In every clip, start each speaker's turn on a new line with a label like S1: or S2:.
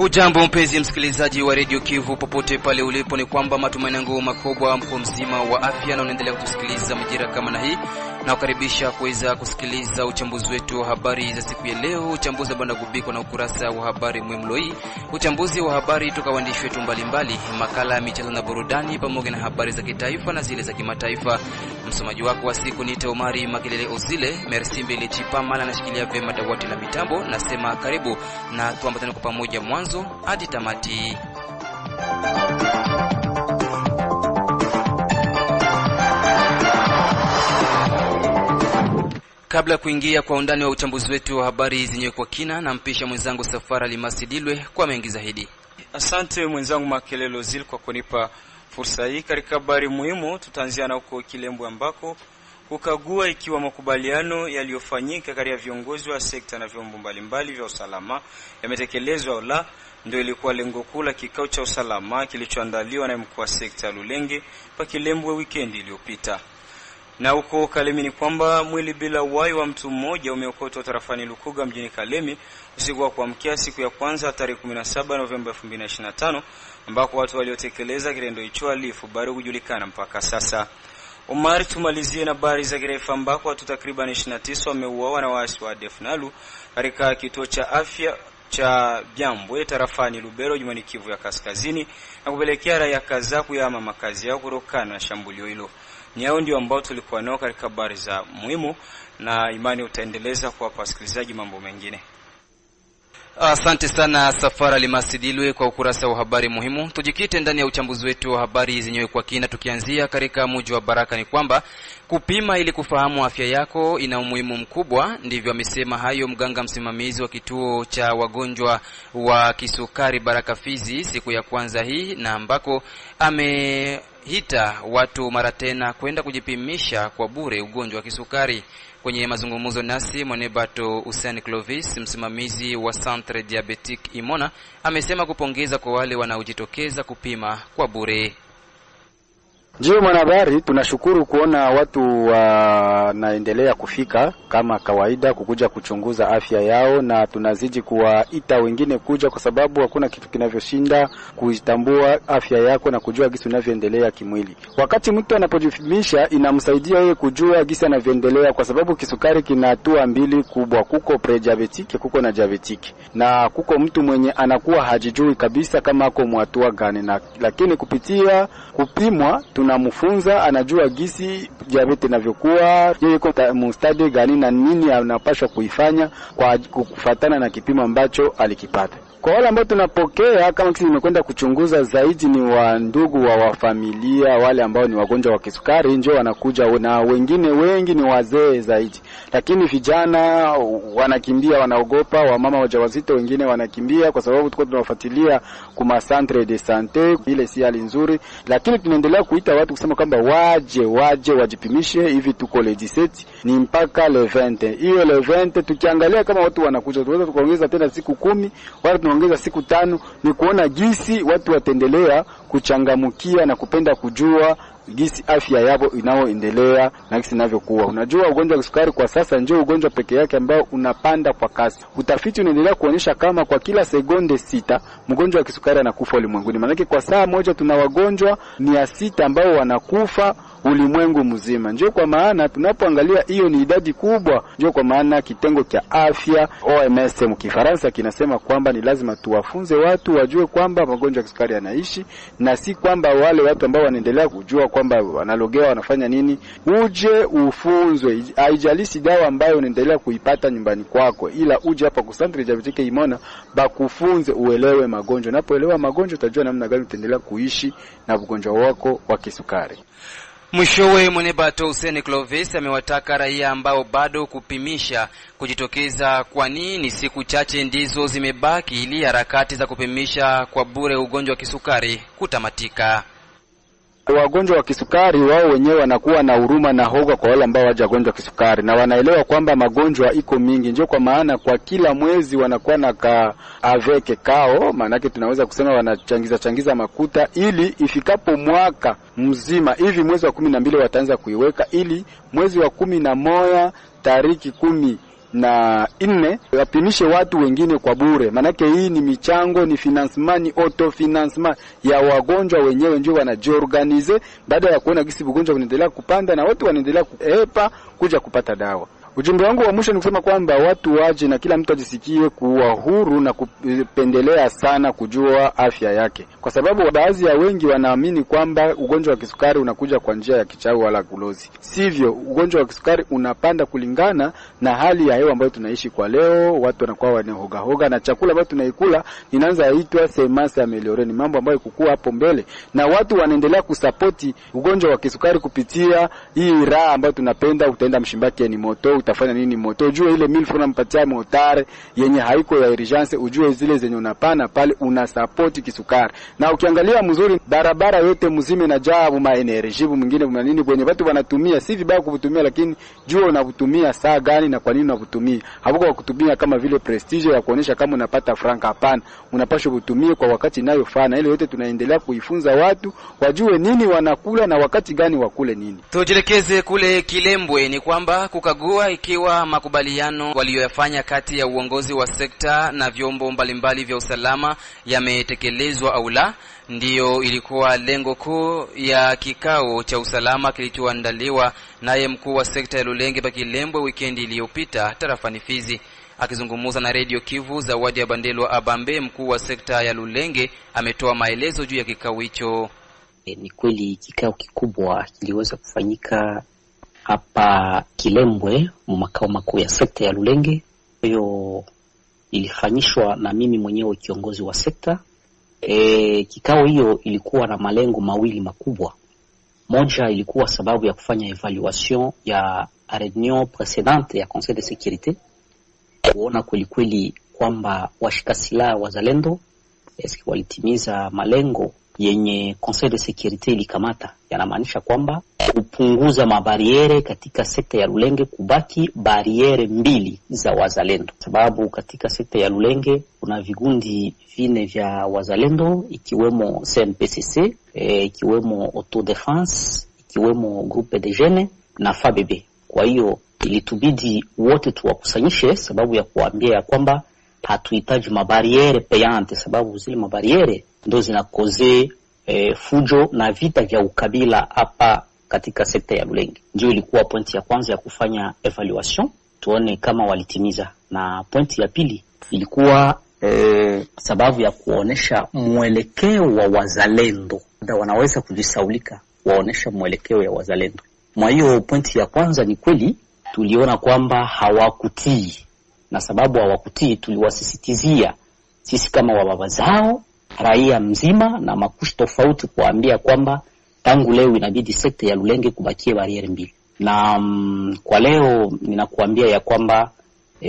S1: Ujambo mpenzi msikilizaji wa Radio Kivu popote pale ulipo, ni kwamba matumaini yangu makubwa mko mzima wa afya na unaendelea kutusikiliza majira kama na hii, na kukaribisha kuweza kusikiliza uchambuzi wetu wa habari za siku ya leo. Uchambuzi bwana gubiko na ukurasa wa habari muhimu hii, uchambuzi wa habari toka waandishi wetu mbalimbali, makala ya michezo na burudani pamoja na habari za kitaifa na zile za kimataifa. Msomaji wako wa siku ni Omari Makelele Ozile. Merci mbele Chipama anashikilia vema dawati la mitambo. Nasema karibu na tuambatane kwa pamoja mwanzo hadi tamati. Kabla kuingia kwa undani wa uchambuzi wetu wa habari zenyewe kwa kina, na mpisha mwenzangu Safara Limasidilwe kwa mengi zaidi.
S2: Asante mwenzangu Makelele Ozile kwa kunipa fursa hii. Katika habari muhimu tutaanzia na huko Kilembwe ambako kukagua ikiwa makubaliano yaliyofanyika kati ya viongozi wa sekta na vyombo mbalimbali vya usalama yametekelezwa au la, ndio ilikuwa lengo kuu la kikao cha usalama kilichoandaliwa na mkuu wa sekta Lulenge pa Kilembwe weekend iliyopita. Na huko Kalemi ni kwamba mwili bila uhai wa mtu mmoja umeokotwa tarafani Lukuga mjini Kalemi usiku wa kuamkia siku ya kwanza tarehe 17 Novemba 2025, ambako watu waliotekeleza kitendo hicho alifu bado kujulikana mpaka sasa. Omar, tumalizie na habari za kirefa ambako watu takriban 29 wameuawa na waasi wa Defnalu katika kituo cha afya cha Byambwe tarafani Lubero jimboni Kivu ya Kaskazini, na kupelekea raia kadhaa kuyahama makazi yao kutokana na shambulio hilo. Ni hao ndio ambao tulikuwa nao katika habari za muhimu, na imani utaendeleza kwa wasikilizaji mambo mengine.
S1: Asante sana Safara Limasidilwe kwa ukurasa wa habari muhimu. Tujikite ndani ya uchambuzi wetu wa habari zenyewe kwa kina, tukianzia katika mji wa Baraka. Ni kwamba kupima ili kufahamu afya yako ina umuhimu mkubwa, ndivyo amesema hayo mganga msimamizi wa kituo cha wagonjwa wa kisukari Baraka Fizi siku ya kwanza hii, na ambako amehita watu mara tena kwenda kujipimisha kwa bure ugonjwa wa kisukari. Kwenye mazungumzo nasi Mwenebato Hussein Clovis, msimamizi wa Centre Diabetique Imona, amesema kupongeza kwa wale wanaojitokeza kupima kwa bure.
S3: Ndio mwanahabari, tunashukuru kuona watu wanaendelea kufika kama kawaida kukuja kuchunguza afya yao, na tunazidi kuwaita wengine kuja kwa sababu hakuna kitu kinavyoshinda kujitambua afya yako na kujua gisi unavyoendelea kimwili. Wakati mtu anapojifimisha inamsaidia yeye kujua gisi anavyoendelea, kwa sababu kisukari kina hatua mbili kubwa, kuko pre-diabetic, kuko na diabetic. Na kuko mtu mwenye anakuwa hajijui kabisa kama ako mwatua gani, na lakini kupitia kupimwa tunamfunza anajua gisi diabetes inavyokuwa, yeye yuko mstadi gani na nini anapaswa kuifanya kwa kufuatana na kipimo ambacho alikipata. Kwa wale ambao tunapokea kama kisi nimekwenda kuchunguza zaidi ni wa ndugu wa familia, wale ambao ni wagonjwa wa kisukari ndio wanakuja, na wengine wengi ni wazee zaidi. Lakini vijana wanakimbia, wanaogopa, wamama wajawazito wengine wanakimbia kwa sababu tuko tunafuatilia kuma centre de santé, ile si hali nzuri. Lakini tunaendelea kuita watu kusema kwamba waje wajipimishe. Hivi tuko le 17 ni mpaka le 20. Hiyo le 20 tukiangalia kama watu wanakuja, tunaweza tukaongeza tena siku 10 wala tunaongeza siku 5, ni kuona gisi watu watendelea kuchangamukia na kupenda kujua gisi afya yao inaoendelea na gisi inavyokuwa. Unajua ugonjwa wa kisukari kwa sasa ndio ugonjwa pekee yake ambao unapanda kwa kasi. Utafiti unaendelea kuonyesha kama kwa kila sekunde 6 mgonjwa wa kisukari anakufa ulimwenguni. Maana kwa saa moja tuna wagonjwa 600 ambao wanakufa ulimwengu mzima. Ndio kwa maana tunapoangalia hiyo ni idadi kubwa. Ndio kwa maana kitengo cha afya OMS mkifaransa kinasema kwamba ni lazima tuwafunze watu wajue kwamba magonjwa ya kisukari yanaishi, na si kwamba wale watu ambao wanaendelea kujua kwamba wanalogewa wanafanya nini. Uje ufunzwe, haijalishi dawa ambayo unaendelea kuipata nyumbani kwako, ila uje hapa ku Centre Diabetique Imona bakufunze uelewe magonjwa. Unapoelewa magonjwa utajua namna gani utaendelea kuishi na ugonjwa wako wa kisukari.
S1: Mwishowe Mwenebato Hussein Clovis amewataka raia ambao bado kupimisha kujitokeza, kwani ni siku chache ndizo zimebaki ili harakati za kupimisha kwa bure ugonjwa wa kisukari kutamatika.
S3: Wagonjwa wa kisukari wao wenyewe wanakuwa na huruma na hoga kwa wale ambao hawajagonjwa kisukari, na wanaelewa kwamba magonjwa iko mingi. Ndio kwa maana kwa kila mwezi wanakuwa na aveke kao, maana yake tunaweza kusema wanachangiza makuta, ili ifikapo mwaka mzima hivi mwezi wa 12 wataanza kuiweka, ili mwezi wa 11 tariki na nne wapimishe watu wengine kwa bure. Manake hii ni michango, ni financement, ni auto financement ya wagonjwa wenyewe, ndio wanajiorganize baada ya kuona gisi ugonjwa unaendelea kupanda na watu wanaendelea kuepa kuja kupata dawa. Ujumbe wangu wa mwisho ni kusema kwamba watu waje na kila mtu ajisikie kuwa huru na kupendelea sana kujua afya yake, kwa sababu baadhi ya wengi wanaamini kwamba ugonjwa wa kisukari unakuja kwa njia ya kichawi wala kulozi. Sivyo, ugonjwa wa kisukari unapanda kulingana na hali ya hewa ambayo tunaishi kwa leo. Watu wanakuwa wanahoga hoga na chakula ambayo tunaikula inaanza aitwa semence améliorée, ni mambo ambayo kukua hapo mbele, na watu wanaendelea kusapoti ugonjwa wa kisukari kupitia hii raha ambayo tunapenda. Utaenda Mshimbaki ni moto, utafanya nini moto, ujue ile milfu unampatia motare yenye haiko ya urgence, ujue zile zenye unapana pale una support kisukari. Na ukiangalia mzuri barabara yote mzime na jaa ma energy mwingine kwa nini kwenye watu wanatumia, si vibaya kutumia, lakini jua unavutumia saa gani na kwa nini unavutumia. Hapo kutumia kama vile prestige ya kuonesha kama unapata franka, hapana, unapaswa kutumia kwa wakati inayofaa. Na ile yote tunaendelea kuifunza watu wajue nini wanakula na wakati gani wakule nini.
S1: Tujielekeze kule Kilembwe, ni kwamba kukagua ikiwa makubaliano walioyafanya kati ya uongozi wa sekta na vyombo mbalimbali vya usalama yametekelezwa au la, ndiyo ilikuwa lengo kuu ya kikao cha usalama kilichoandaliwa naye mkuu wa sekta ya Lulenge Bakilembwe wikendi iliyopita tarafani Fizi. Akizungumza na Radio Kivu, Zawadi ya Bandelwa Abambe, mkuu wa sekta ya Lulenge, ametoa maelezo juu ya kikao hicho.
S4: Ni kweli kikao kikubwa kiliweza kufanyika hapa Kilembwe, makao makuu ya sekta ya Lulenge. Hiyo ilifanyishwa na mimi mwenyewe kiongozi wa sekta. Kikao hiyo ilikuwa na malengo mawili makubwa. Moja ilikuwa sababu ya kufanya evaluation ya reunion précédente ya Conseil de sécurité, kuona kweli kwamba washika silaha wazalendo eski walitimiza malengo yenye Conseil de sécurité ilikamata. Yanamaanisha kwamba kupunguza mabariere katika sekta ya Lulenge, kubaki bariere 2 za wazalendo, sababu katika sekta ya Lulenge kuna vigundi 4 vya wazalendo, ikiwemo CNPCC, ikiwemo Autodefense, ikiwemo Groupe de Jeunes na FABB. Kwa hiyo ilitubidi wote tuwakusanyishe, sababu ya kuambia ya kwamba hatuhitaji mabariere payante, sababu zile mabariere ndo zinakoze fujo na vita vya ukabila hapa katika sekta ya Lulenge. Ndio ilikuwa pointi ya kwanza ya kufanya evaluation, tuone kama walitimiza. Na pointi ya pili ilikuwa sababu ya kuonesha mwelekeo wa wazalendo, ndio wanaweza kujisaulika, waonesha mwelekeo ya wazalendo. Mwa hiyo pointi ya kwanza ni kweli tuliona kwamba hawakutii, na sababu hawakutii tuliwasisitizia sisi kama wababa zao, raia mzima na makushi tofauti, kuambia kwamba tangu leo inabidi sekta ya Lulenge kubakie bariere 2. Na kwa leo ninakuambia ya kwamba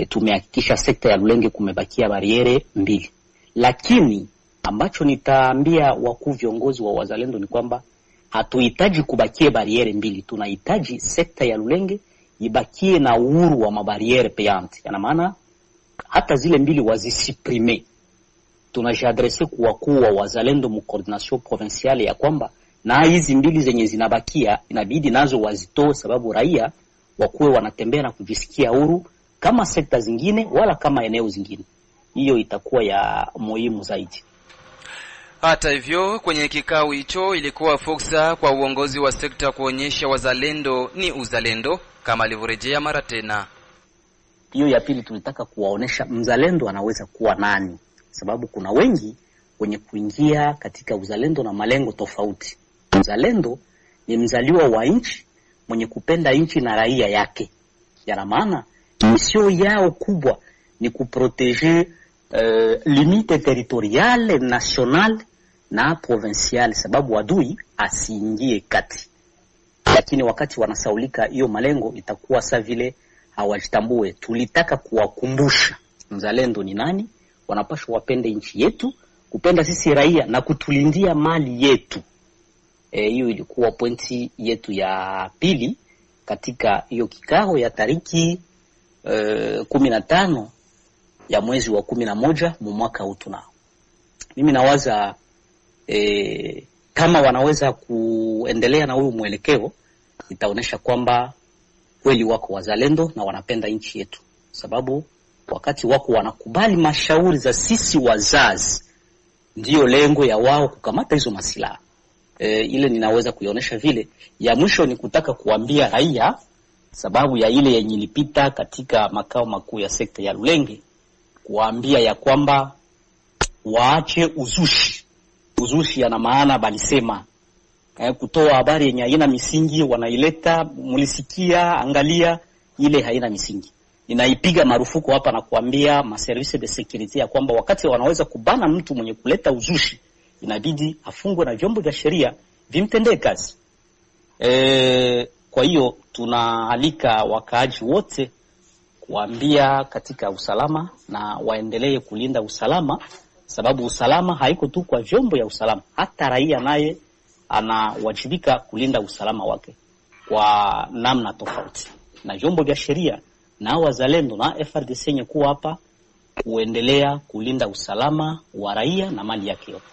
S4: tumehakikisha sekta ya Lulenge kumebakia bariere 2. Lakini ambacho nitaambia wakuu viongozi wa wazalendo ni kwamba hatuhitaji kubakie bariere 2, tunahitaji sekta ya Lulenge ibakie na uhuru wa mabariere payante. Yana maana hata zile 2 wazisiprime. Tunajadrese kwa wakuu wa wazalendo mu coordination provinciale ya kwamba na hizi 2 zenye zinabakia inabidi nazo wazitoe, sababu raia wakuwe wanatembea na kujisikia huru kama sekta zingine wala kama eneo zingine. Hiyo itakuwa ya muhimu zaidi.
S1: Hata hivyo, kwenye kikao hicho ilikuwa fursa kwa uongozi wa sekta kuonyesha wazalendo ni uzalendo, kama alivyorejea mara tena.
S4: Hiyo ya pili tulitaka kuwaonesha mzalendo anaweza kuwa nani, sababu kuna wengi wenye kuingia katika uzalendo na malengo tofauti. Mzalendo ni mzaliwa wa nchi mwenye kupenda nchi na raia yake. Yana maana misio yao kubwa ni kuproteger limite territoriale, nationale na provinciale, sababu adui asiingie kati. Lakini wakati wanasaulika hiyo malengo, itakuwa sa vile hawajitambue. Tulitaka kuwakumbusha mzalendo ni nani, wanapaswa wapende nchi yetu, kupenda sisi raia na kutulindia mali yetu. Hiyo ilikuwa pointi yetu ya pili katika hiyo kikao ya tariki 15 ya mwezi wa 11 mwaka huu tunao. Mimi nawaza kama wanaweza kuendelea na huo mwelekeo, itaonesha kwamba kweli wako wazalendo na wanapenda nchi yetu. sababu wakati wako wanakubali mashauri za sisi wazazi, ndio lengo ya wao kukamata hizo masilaha. Ile ninaweza kuionyesha vile. Ya mwisho ni kutaka kuambia raia, sababu ya ile yenye ilipita katika makao makuu ya sekta ya Lulenge, kuambia ya kwamba waache uzushi. Uzushi yana maana balisema kutoa habari yenye haina misingi wanaileta, mulisikia, angalia, ile haina misingi. Inaipiga marufuku hapa na kuambia maservice de security ya kwamba wakati wanaweza kubana mtu mwenye kuleta uzushi, inabidi afungwe na vyombo vya sheria vimtendee kazi. Kwa hiyo tunaalika wakaaji wote kuambia katika usalama na waendelee kulinda usalama, sababu usalama haiko tu kwa vyombo ya usalama, hata raia naye anawajibika kulinda usalama wake kwa namna tofauti. Na vyombo vya sheria na wazalendo na FRDC yenye kuwa hapa kuendelea kulinda usalama wa raia na mali yake yote.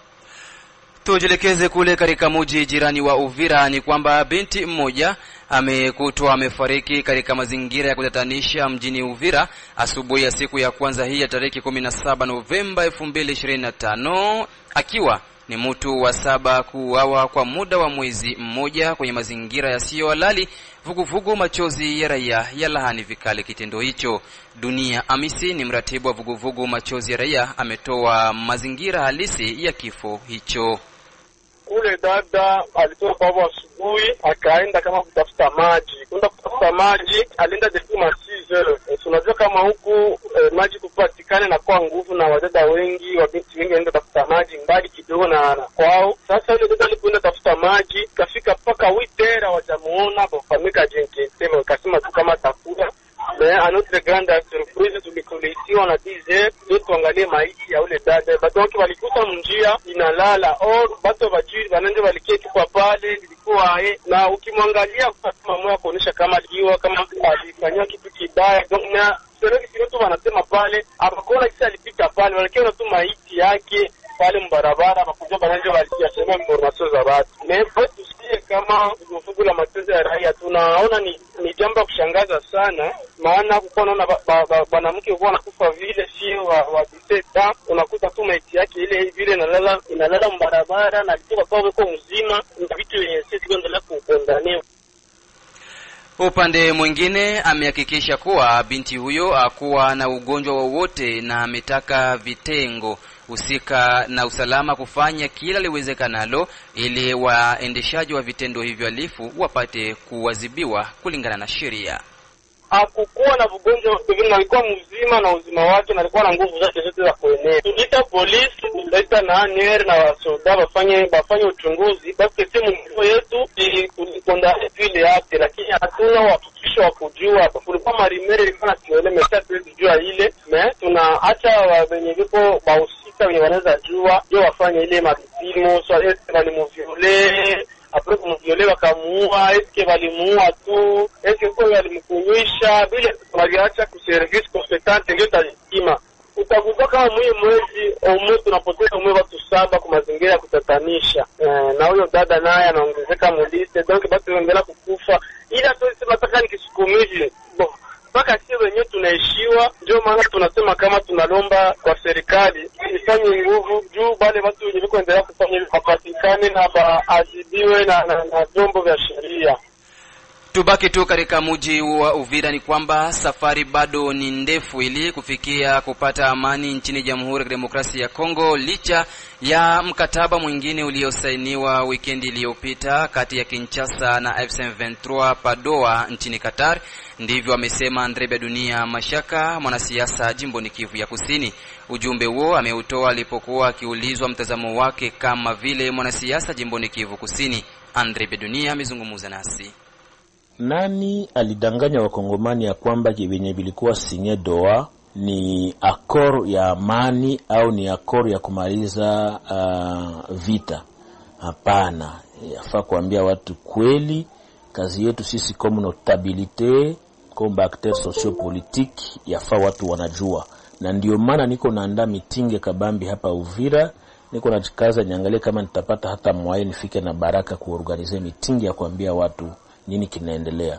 S1: Tujelekeze kule katika mji jirani wa Uvira. Ni kwamba binti mmoja amekutwa amefariki katika mazingira ya kutatanisha mjini Uvira asubuhi ya siku ya kwanza hii ya tarehe 17 Novemba 2025, akiwa ni mtu wa 7 kuuawa kwa muda wa mwezi mmoja kwenye mazingira yasiyo halali. Vuguvugu Machozi ya Raia yalahani vikali kitendo hicho. Dunia Amisi ni mratibu wa vuguvugu Machozi ya Raia, ametoa mazingira halisi ya kifo hicho.
S5: Ule dada alitoka kwa asubuhi akaenda kama kutafuta maji. Kwenda kutafuta maji alienda depuis 6h. Unajua kama huku maji kupatikana na kwa nguvu na wadada wengi, wabinti wengi wanaenda kutafuta maji mbali kidogo na kwao. Sasa ile dada alipoenda kutafuta maji kafika mpaka 8h wajamuona bofamika jenkete, wakasema tu kama takula. À notre grande surprise tulikuleitiwa na 10h tuangalie maiti ya ule dada. Batu wake walikuta njia inalala, batu bajiri bananje waliketi kwa pale ilikuwa na ukimwangalia kwa mama kuonesha kama aliwa kama alifanywa kitu kibaya. Donc na serikali yote wanasema pale abakona kisa alipita pale walikiona tu maiti yake pale mbarabara, bakujua bananje walikiasema information za watu. Mais tusikie kama vuguvugu la Machozi ya Raia tunaona ni jambo kushangaza sana, maana kuko naona mwanamke uko anakufa vile sio wa diseta, unakuta tu maiti yake ile vile inalala mbarabara na kitu kwa uko mzima, ni vitu yenye sisi tunaendelea kukondania.
S1: Upande mwingine amehakikisha kuwa binti huyo hakuwa na ugonjwa wowote na ametaka vitengo husika na usalama kufanya kila liwezekanalo ili waendeshaji wa vitendo hivyo halifu wapate kuadhibiwa kulingana na sheria.
S5: Hakukuwa na ugonjwa, alikuwa mzima na uzima wake na alikuwa na nguvu zake zote za kuenea. Tulita polisi, tulita na ANR na wasoda bafanye uchunguzi, basi timu yetu tulikonda ile yake, lakini hatuna uhakikisho wa kujua. Kulikuwa marimere ilikuwa na kiole mesa tujua ile, tunaacha wenye vipo bahusika wenye wanaweza jua ndio wafanye ile mapimo, so ni mviole apre kumviolewa kamuua, eske walimuua tu, eske kwa walimkunywisha, bila waliacha kuservice competente ndio tajima. Utakuta kama mwezi au tunapoteza watu 7 kwa mazingira ya kutatanisha. Na huyo dada naye anaongezeka muliste, donc basi wanaendelea kukufa. Ila tunasema nataka nikisukumije. Mpaka sisi wenyewe tunaishiwa, ndio maana tunasema kama tunalomba kwa serikali ifanye nguvu juu bale watu wenye kuendelea kufanya wapatikane na baadhibiwe na vyombo vya sheria.
S1: Tubaki tu katika mji wa Uvira. Ni kwamba safari bado ni ndefu ili kufikia kupata amani nchini Jamhuri ya Demokrasia ya Kongo, licha ya mkataba mwingine uliosainiwa wikendi iliyopita kati ya Kinshasa na FC23 Padoa nchini Qatar. Ndivyo amesema Andrebe Dunia Mashaka, mwanasiasa jimboni Kivu ya Kusini. Ujumbe huo ameutoa alipokuwa akiulizwa mtazamo wake kama vile mwanasiasa jimboni Kivu Kusini. Andrebe Dunia amezungumza nasi.
S6: Nani alidanganya wakongomani ya kwamba yenye vilikuwa sinye doa ni akor ya amani au ni akor ya kumaliza vita? Hapana. Yafaa kuambia watu kweli. Kazi yetu sisi comme notabilité, comme acteur sociopolitique, yafaa watu wanajua. Na ndio maana niko naandaa mitinge kabambi hapa Uvira. Niko najikaza niangalie kama nitapata hata mwaye nifike na Baraka kuorganize mitingi ya kuambia watu nini kinaendelea.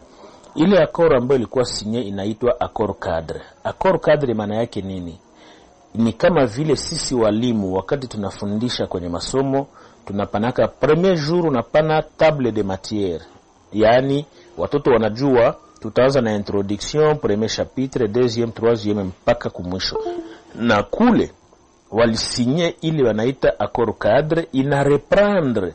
S6: Ile accord ambayo ilikuwa signé inaitwa accord cadre. Accord cadre maana yake nini? Ni kama vile sisi walimu wakati tunafundisha kwenye masomo tunapanaka premier jour unapana table de matière. Yaani watoto wanajua tutaanza na introduction, premier chapitre, deuxième, troisième mpaka kumwisho. Na kule walisinye ile wanaita accord cadre, ina reprendre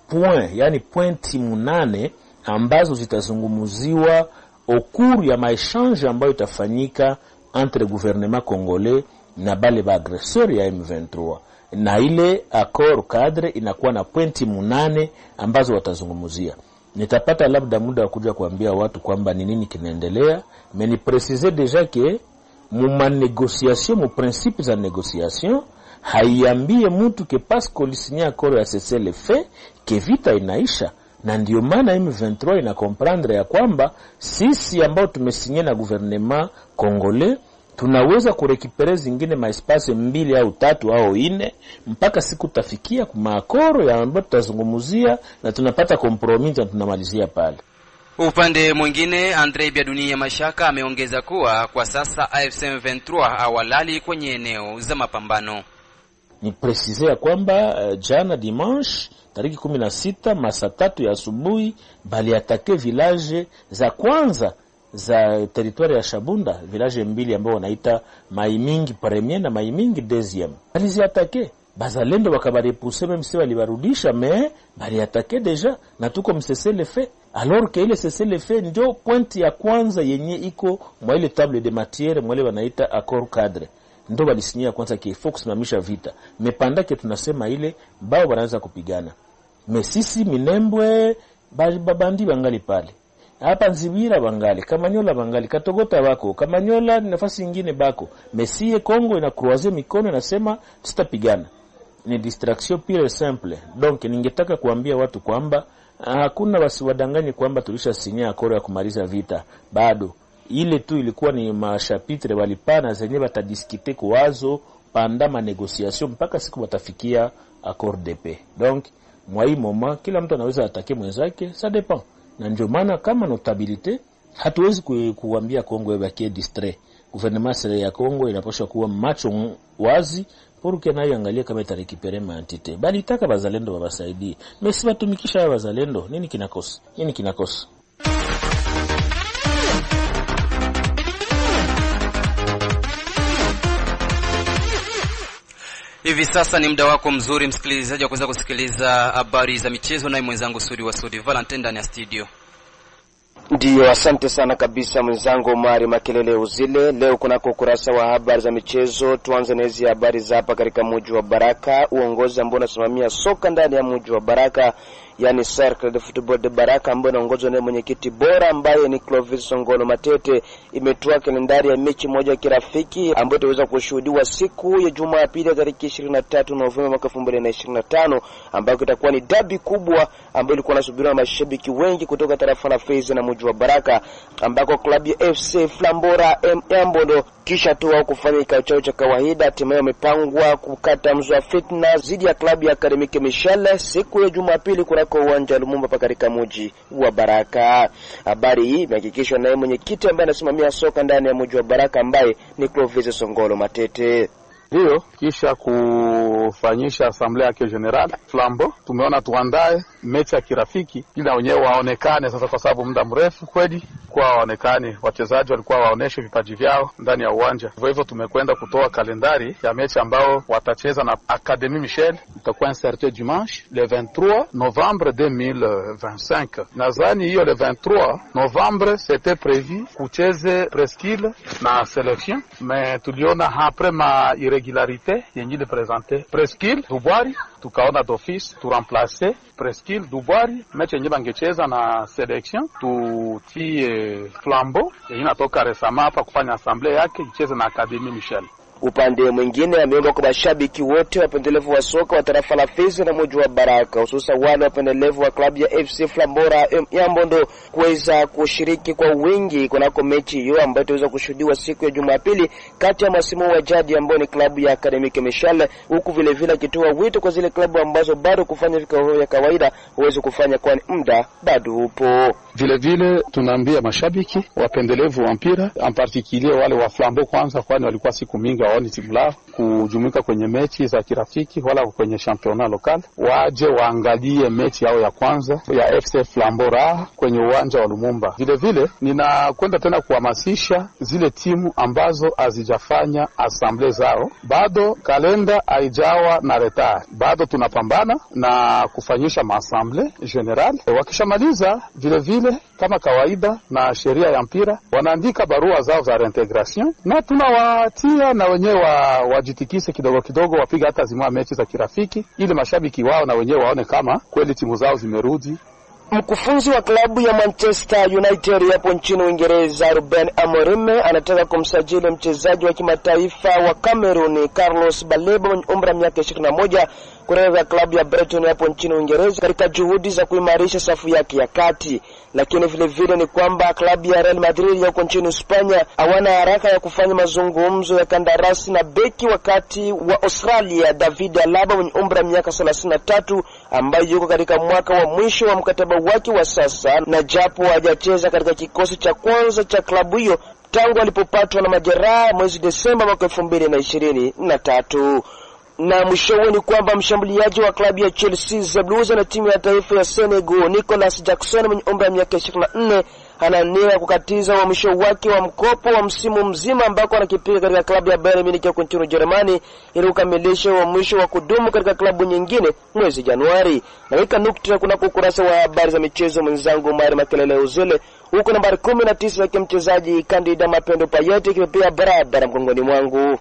S6: point, yani pointi 8 ambazo zitazungumuziwa au cours ya maechange ambayo itafanyika entre gouvernement congolais na bale ba agresseur ya M23. Na ile accord cadre inakuwa na pointi 8 ambazo watazungumzia. Nitapata labda muda wa kuja kuambia watu kwamba ni nini kinaendelea, mais ni préciser déjà que mu négociation, mu principe za négociation haiambie mtu ke parce que lisigner accord ya cessez-le-feu ke vita inaisha. Na ndio maana M23 ina comprendre ya kwamba sisi ambao tumesinye na gouvernement congolais tunaweza kurekipere zingine maespase 2 au 3 au 4 mpaka siku tafikia kumaakoro ya ambayo tutazungumzia na tunapata compromise na tunamalizia pale.
S1: Upande mwingine Andre Biadunia Mashaka ameongeza kuwa kwa sasa AFC M23 hawalali kwenye eneo za mapambano.
S6: Ni préciser ya kwamba jana dimanche tariki 16 masaa 3 ya asubuhi bali atake village za kwanza za territoire ya Shabunda, village 2 ambao wanaita Maimingi premier na Maimingi deuxième. Bali atake bazalendo wakabarepuse même si walibarudisha mais bali atake déjà na tuko cessez-le-feu. Alors que ile cessez-le-feu ndio pointi ya kwanza yenye iko mwa ile table de matière mwale wanaita accord cadre. Ndo walisinyia kwanza kifo kusimamisha vita. Mepandake tunasema ile bao wanaanza kupigana. Mesisi Minembwe babandi bangali pale. Hapa Nzibira bangali, Kamanyola bangali, Katogota wako, Kamanyola nafasi nyingine bako. Mesie Kongo ina croiser mikono inasema tutapigana. Ni distraction pure simple. Donc ningetaka kuambia watu kwamba hakuna wasiwadanganye kwamba tulishasinyia akoro ya kumaliza vita. Bado ile tu ilikuwa ni mashapitre walipana zenye batadiskite kuwazo pandama negociation mpaka siku watafikia accord de paix. Donc mwa hii moment kila mtu anaweza atake mwenzake, ça dépend. Na ndio maana kama notabilité hatuwezi kuambia Kongo ibaki distrait. Gouvernement ya Kongo inapaswa kuwa macho wazi pour que nayo angalie kama itarekipere maantite. Bali itaka bazalendo wabasaidie. Mesi batumikisha bazalendo, nini kinakosa? Nini kinakosa?
S1: Hivi sasa ni muda wako mzuri msikilizaji wa kuweza kusikiliza habari za michezo na mwenzangu Sudi wa Sudi Valentine ndani ya studio.
S7: Ndiyo, asante sana kabisa mwenzangu Mari Makelele Uzile. Leo kunako kurasa wa habari za michezo, tuanze na hizi habari za hapa katika mji wa Baraka. Uongozi ambao unasimamia soka ndani ya mji wa Baraka, yani Cercle de Football de Baraka, ambao unaongozwa na mwenyekiti bora ambaye ni Clovis Songolo Matete, imetoa kalendari ya mechi moja kirafiki ambayo itaweza kushuhudiwa siku ya Jumapili tarehe 23 Novemba mwaka 2025, ambayo itakuwa ni dabi kubwa ambayo ilikuwa inasubiriwa na mashabiki wengi kutoka tarafa la Fizi na mji wa Baraka, ambako klabu ya FC Flambora Mbondo kisha tu wao kufanya kikao chao cha kawaida hatimaye wamepangwa kukata mzo wa fitna zidi ya klabu ya Academique Michel siku ya Jumapili kunako uwanja Lumumba pa katika mji wa Baraka. Habari hii imehakikishwa na mwenyekiti ambaye anasimamia soka ndani ya mji wa Baraka ambaye ni Clovis Songolo Matete.
S8: Ndio kisha kufanyisha asamblea yake general Flambo, tumeona tuandae mechi ya kirafiki ili wenyewe waonekane sasa, kwa sababu muda mrefu kweli kwa waonekane wachezaji walikuwa waoneshe vipaji vyao ndani ya uwanja. Hivyo tumekwenda kutoa kalendari ya mechi ambao watacheza na Académie Michel. Itakuwa inserté dimanche le 23 novembre 2025. Nadhani hiyo le 23 novembre c'était prévu kucheze Presqu'île na selection, mais tuliona après ma irrégularité yenye de présenter Presqu'île Dubwari, tukaona d'office tu remplacer Presqu'île Dubwari, mechi yenye bangecheza na selection tutie Flambo yenye natoka resama hapa kufanya assemblée yake icheze na Académie Michel.
S7: Upande mwingine ameomba kwa mashabiki wote wapendelevu wa soka wa tarafa la Fizi na mji wa Baraka, hususan wale wapendelevu wa klabu ya FC Flambora ya Mbondo kuweza kushiriki kwa wingi kunako mechi hiyo ambayo itaweza kushuhudiwa siku ya Jumapili kati ya masimu wa jadi ambao ni klabu ya Academic Mishale, huku vile vile akitoa wito kwa zile klabu ambazo bado kufanya vikao vya kawaida uweze kufanya kwani muda bado upo.
S8: Vile vile tunaambia mashabiki wapendelevu wa mpira en particulier wale wa Flambeau kwanza, kwani walikuwa siku mingi waoni timu lao kujumuika kwenye mechi za kirafiki wala kwenye championnat local, waje waangalie mechi yao ya kwanza ya FC Flambeau kwenye uwanja wa Lumumba. Vile vile ninakwenda tena kuhamasisha zile timu ambazo hazijafanya assemblée zao, bado kalenda haijawa na retard, bado tunapambana na kufanyisha maassemblée general. Wakishamaliza vile vile kama kawaida na sheria ya mpira wanaandika barua zao za reintegration, na tunawatia na wenyewe wajitikise kidogo kidogo, wapiga hata zimwa mechi za kirafiki ili mashabiki wao na wenyewe waone kama kweli timu zao zimerudi.
S7: Mkufunzi wa klabu ya Manchester United hapo nchini Uingereza, Ruben Amorim, anataka kumsajili mchezaji wa kimataifa wa Cameroon Carlos Baleba mwenye umri wa miaka 21 kutoka klabu ya Brighton hapo nchini Uingereza katika juhudi za kuimarisha safu yake ya kati. Lakini vile vile ni kwamba klabu ya Real Madrid huko nchini Hispania hawana haraka ya kufanya mazungumzo ya kandarasi na beki wakati wa Australia David Alaba mwenye umri wa miaka 33 ambaye yuko katika mwaka wa mwisho wa mkataba wake wa sasa, na japo hajacheza katika kikosi cha kwanza cha klabu hiyo tangu alipopatwa na majeraha mwezi Desemba mwaka 2023. Na mwishowe ni kwamba mshambuliaji wa klabu ya Chelsea The Blues na timu ya taifa ya Senegal Nicolas Jackson mwenye umri wa miaka 24 anania kukatiza uamisho wake wa mkopo wa msimu mzima ambako anakipiga katika klabu ya Bayern Munich ya nchini Ujerumani ili kukamilisha uamisho wa kudumu katika klabu nyingine mwezi Januari. Na weka nukta kuna ukurasa wa habari za michezo mwenzangu Mari Makelele Uzele, huko nambari 19 ya mchezaji Candida Mapendo Payete kipia barabara mgongoni mwangu.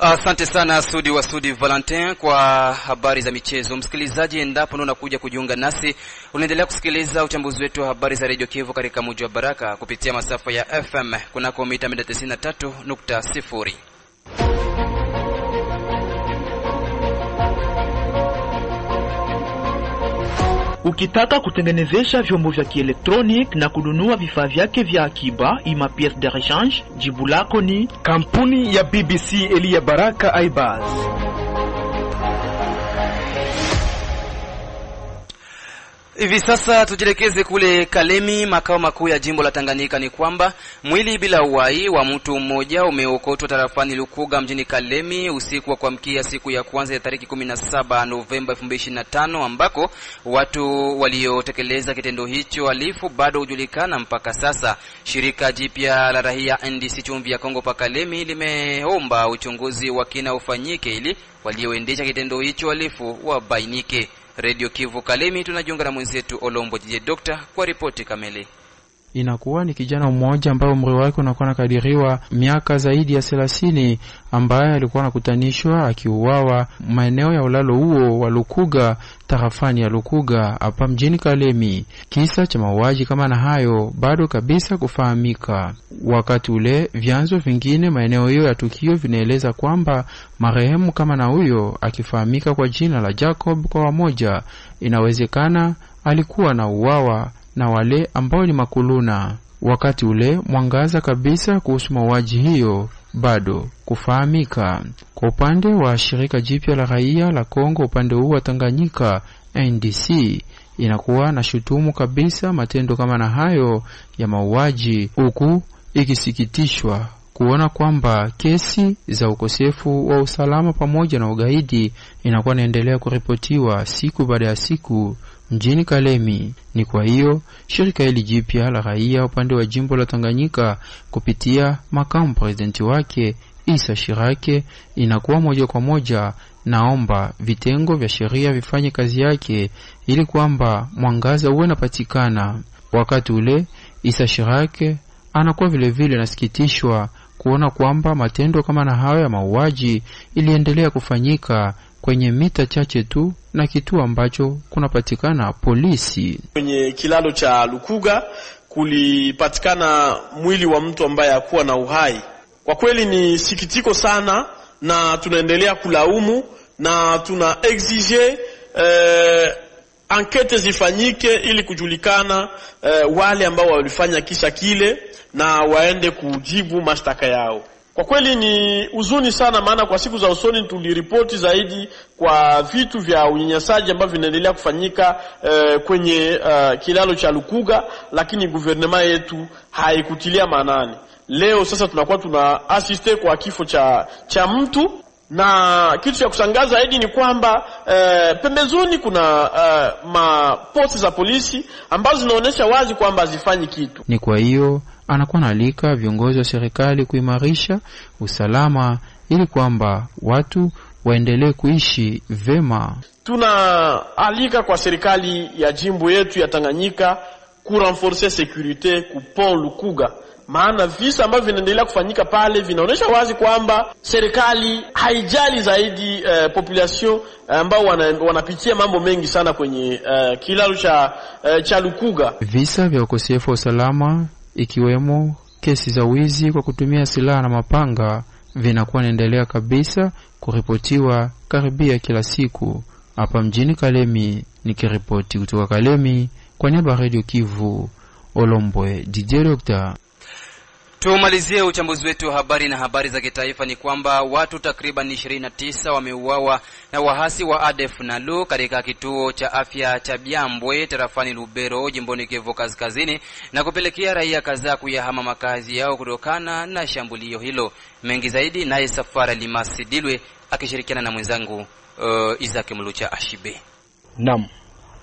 S1: Asante sana Sudi Valentin kwa habari za michezo. Msikilizaji, endapo unakuja kujiunga nasi, unaendelea kusikiliza uchambuzi wetu wa habari za Radio Kivu katika mji wa Baraka kupitia masafa ya FM kunako mita 93.0.
S9: Ukitaka kutengenezesha vyombo vya kielektronik na kununua vifaa vyake vya akiba ima pièce de rechange, jibu lako ni
S10: kampuni ya BBC Elia Baraka Aibaz.
S1: Hivi sasa tujielekeze kule Kalemi, makao makuu ya jimbo la Tanganyika. Ni kwamba mwili bila uhai wa mtu mmoja umeokotwa tarafani Lukuga mjini Kalemi usiku wa kuamkia siku ya kwanza ya tarehe 17 Novemba 2025, ambako watu waliotekeleza kitendo hicho alifu bado hujulikana mpaka sasa. Shirika jipya la raia NDC Chumvi ya Kongo pa Kalemi limeomba uchunguzi wa kina ufanyike ili walioendesha kitendo hicho alifu wabainike. Radio Kivu Kalemi tunajiunga na mwenzetu Olombo Jije Dokta kwa ripoti kamili.
S11: Inakuwa ni kijana mmoja ambaye umri wake unakuwa nakadiriwa miaka zaidi ya 30 ambaye alikuwa nakutanishwa akiuawa maeneo ya ulalo huo wa Lukuga tarafani ya Lukuga hapa mjini Kalemi. Kisa cha mauaji kama na hayo bado kabisa kufahamika. Wakati ule vyanzo vingine maeneo hiyo ya tukio vinaeleza kwamba marehemu kama na huyo akifahamika kwa jina la Jacob kwa wamoja inawezekana alikuwa na uawa na wale ambao ni makuluna. Wakati ule mwangaza kabisa kuhusu mauaji hiyo bado kufahamika. Kwa upande wa shirika jipya la raia la Kongo upande huu wa Tanganyika NDC inakuwa na shutumu kabisa matendo kama na hayo ya mauaji, huku ikisikitishwa kuona kwamba kesi za ukosefu wa usalama pamoja na ugaidi inakuwa inaendelea kuripotiwa siku baada ya siku mjini Kalemi. Ni kwa hiyo shirika hili jipya la raia upande wa jimbo la Tanganyika kupitia makamu presidenti wake Isa Shirake inakuwa moja kwa moja naomba vitengo vya sheria vifanye kazi yake ili kwamba mwangaza uwe unapatikana. Wakati ule Isa Shirake anakuwa vile vile nasikitishwa kuona kwamba matendo kama na hayo ya mauaji iliendelea kufanyika kwenye mita chache tu na kituo ambacho kunapatikana polisi.
S10: Kwenye kilalo cha Lukuga
S12: kulipatikana mwili wa mtu ambaye hakuwa na uhai. Kwa kweli ni sikitiko sana, na tunaendelea kulaumu na tuna exige ankete zifanyike ili kujulikana wale ambao walifanya kisa kile na waende kujibu mashtaka yao. Kwa kweli ni huzuni sana, maana kwa siku za usoni tuliripoti zaidi kwa vitu vya unyanyasaji ambavyo vinaendelea kufanyika kwenye kilalo cha Lukuga, lakini guvernema yetu haikutilia maanani. Leo sasa tunakuwa tuna asiste kwa kifo cha mtu, na kitu cha kushangaza zaidi ni kwamba pembezoni kuna maposti za polisi ambazo zinaonyesha wazi kwamba hazifanyi kitu.
S11: Ni kwa hiyo anakuwa naalika viongozi wa serikali kuimarisha usalama ili kwamba watu waendelee kuishi vema.
S12: Tunaalika kwa serikali ya jimbo yetu ya Tanganyika kurenforcer securite ku pont Lukuga, maana visa ambavyo vinaendelea kufanyika pale vinaonyesha wazi kwamba serikali haijali zaidi population ambao wanapitia mambo mengi sana kwenye kilalo cha Lukuga.
S11: Visa vya ukosefu wa usalama ikiwemo kesi za wizi kwa kutumia silaha na mapanga vinakuwa naendelea kabisa kuripotiwa karibia kila siku. Hapa mjini Kalemi, nikiripoti kutoka Kalemi kwa niaba ya Radio Kivu, Olombwe DJ Dr.
S1: Tumalizie uchambuzi wetu wa habari na habari za kitaifa ni kwamba watu takriban 29 wameuawa na wahasi wa ADF NALU katika kituo cha afya cha Byambwe tarafani Lubero jimboni Kivu Kaskazini, na kupelekea raia kadhaa kuyahama makazi yao kutokana na shambulio hilo. Mengi zaidi naye Safara Limasi Dilwe akishirikiana na mwenzangu Isaac Mlucha Ashibe.
S13: Naam.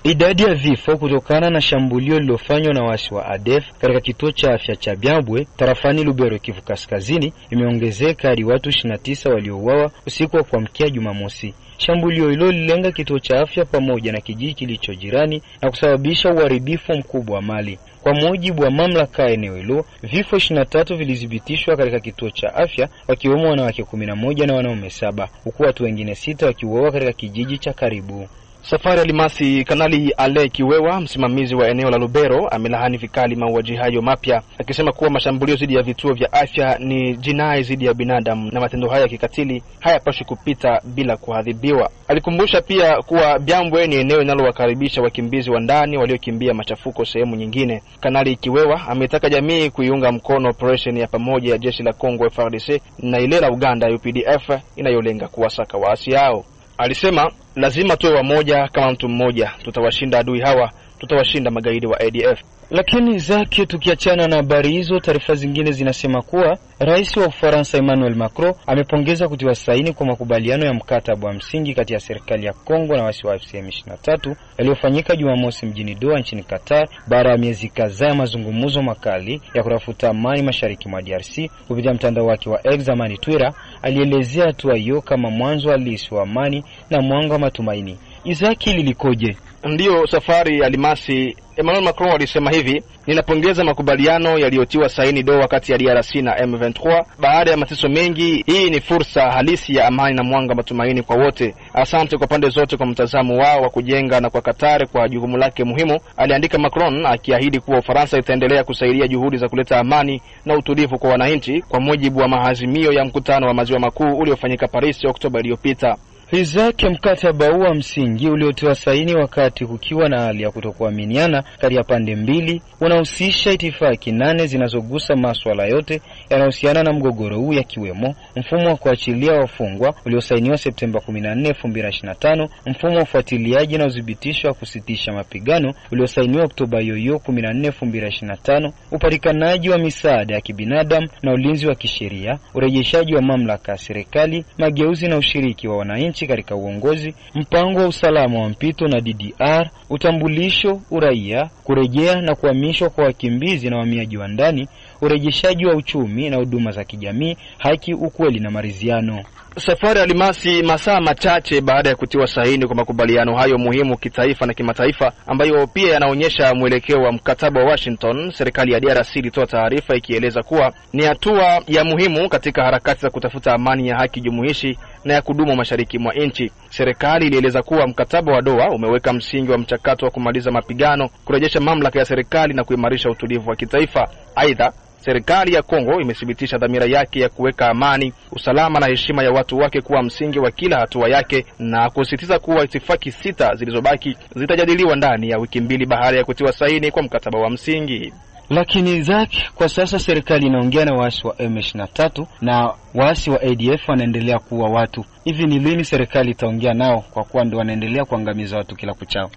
S13: Idadi ya vifo kutokana na shambulio lilofanywa na wasi wa ADF katika kituo cha afya cha Byambwe tarafani Lubero Kivu Kaskazini imeongezeka hadi watu 29 waliouawa usiku wa kuamkia Jumamosi. Shambulio hilo lilenga kituo cha afya pamoja na kijiji kilicho jirani na kusababisha uharibifu mkubwa wa mali. Kwa mujibu wa mamlaka eneo hilo, vifo 23 vilithibitishwa katika kituo cha afya, wakiwemo wanawake 11 na wanaume 7, huku watu wengine 6 wakiuawa katika kijiji cha karibu.
S14: Safari Alimasi. Kanali Ale Kiwewa, msimamizi wa eneo la Lubero, amelahani vikali mauaji hayo mapya, akisema kuwa mashambulio dhidi ya vituo vya afya ni jinai dhidi ya binadamu na matendo haya ya kikatili hayapaswi kupita bila kuadhibiwa. Alikumbusha pia kuwa Byambwe ni eneo linalowakaribisha wakimbizi wa ndani waliokimbia machafuko sehemu nyingine. Kanali Kiwewa ametaka jamii kuiunga mkono operation ya pamoja ya jeshi la Kongo FARDC na ile la Uganda UPDF inayolenga kuwasaka waasi hao. Alisema lazima tuwe wamoja kama mtu mmoja, tutawashinda adui hawa, tutawashinda magaidi wa ADF.
S13: Lakini zake tukiachana na habari hizo, taarifa zingine zinasema kuwa Rais wa Ufaransa Emmanuel Macron amepongeza kutiwa saini kwa makubaliano ya mkataba wa msingi kati ya serikali ya Kongo na wasi wa M23 yaliyofanyika Jumamosi mjini Doha nchini Qatar baada ya miezi kadhaa ya mazungumzo makali ya kutafuta amani mashariki mwa DRC. Kupitia mtandao wake wa X zamani Twitter, alielezea hatua hiyo kama mwanzo halisi wa amani na mwanga wa matumaini. Izaki lilikoje?
S14: Ndiyo Safari Alimasi. Emmanuel Macron alisema hivi: ninapongeza makubaliano yaliyotiwa saini Doha kati ya DRC na M23 baada ya mateso mengi. Hii ni fursa halisi ya amani na mwanga matumaini kwa wote. Asante kwa pande zote kwa mtazamo wao wa kujenga na kwa Qatar kwa jukumu lake muhimu, aliandika Macron, akiahidi kuwa Ufaransa itaendelea kusaidia juhudi za kuleta amani na utulivu kwa wananchi kwa mujibu wa maazimio ya mkutano wa maziwa makuu uliofanyika Paris Oktoba iliyopita.
S13: Hizake mkataba wa msingi uliotiwa saini wakati kukiwa na hali ya kutokuaminiana kati ya pande mbili unahusisha itifaki 8 zinazogusa masuala yote yanayohusiana na mgogoro huu, yakiwemo mfumo wa kuachilia wafungwa uliosainiwa Septemba 14, 2025, mfumo wa ufuatiliaji na udhibitisho wa kusitisha mapigano uliosainiwa Oktoba 14, 2025, upatikanaji wa misaada ya kibinadamu na ulinzi wa kisheria, urejeshaji wa mamlaka ya serikali, mageuzi na ushiriki wa wananchi katika uongozi, mpango wa usalama wa mpito na DDR, utambulisho, uraia, kurejea na kuhamishwa kwa wakimbizi na wahamiaji wa ndani, urejeshaji wa uchumi na huduma za kijamii, haki, ukweli na maridhiano.
S14: Safari Alimasi. Masaa machache baada ya kutiwa saini kwa makubaliano hayo muhimu kitaifa na kimataifa ambayo pia yanaonyesha mwelekeo wa mkataba wa Washington, serikali ya DRC ilitoa taarifa ikieleza kuwa ni hatua ya muhimu katika harakati za kutafuta amani ya haki jumuishi na ya kudumu mashariki mwa nchi. Serikali ilieleza kuwa mkataba wa Doha umeweka msingi wa mchakato wa kumaliza mapigano, kurejesha mamlaka ya serikali na kuimarisha utulivu wa kitaifa. Aidha, serikali ya Kongo imethibitisha dhamira yake ya kuweka amani, usalama na heshima ya watu wake kuwa msingi wa kila hatua yake, na kusisitiza kuwa itifaki 6 zilizobaki zitajadiliwa ndani ya wiki 2 baada ya kutiwa saini kwa mkataba wa msingi.
S13: Lakini zake kwa sasa serikali inaongea na waasi wa M23 na waasi wa ADF wanaendelea kuua watu. Hivi ni lini serikali itaongea nao, kwa kuwa ndio wanaendelea kuangamiza watu kila kuchao?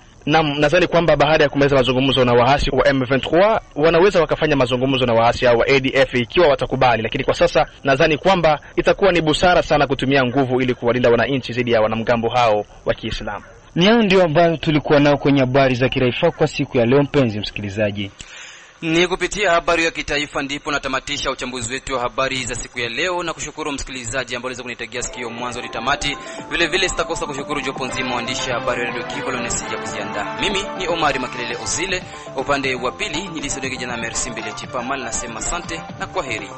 S14: Nadhani kwamba baada ya kumaliza mazungumzo na waasi wa M23 wanaweza wakafanya mazungumzo na waasi hao wa ADF ikiwa watakubali, lakini kwa sasa nadhani kwamba itakuwa ni busara sana kutumia nguvu ili kuwalinda wananchi dhidi ya wanamgambo hao wa Kiislamu.
S13: Ni hao ndio ambao tulikuwa nao kwenye habari za kiraifa kwa siku ya leo. Mpenzi msikilizaji,
S1: ni kupitia habari ya kitaifa ndipo natamatisha uchambuzi wetu wa habari za siku ya leo, na kushukuru msikilizaji ambaye aliweza kunitegea sikio mwanzo hadi tamati. Vile vile sitakosa kushukuru jopo nzima waandishi habari wa Radio Kivu walionisaidia kuziandaa. Mimi ni Omari Makelele Uzile, upande wa pili nilisodege jana Merci Mbele Chipa Mal, nasema asante na kwaheri.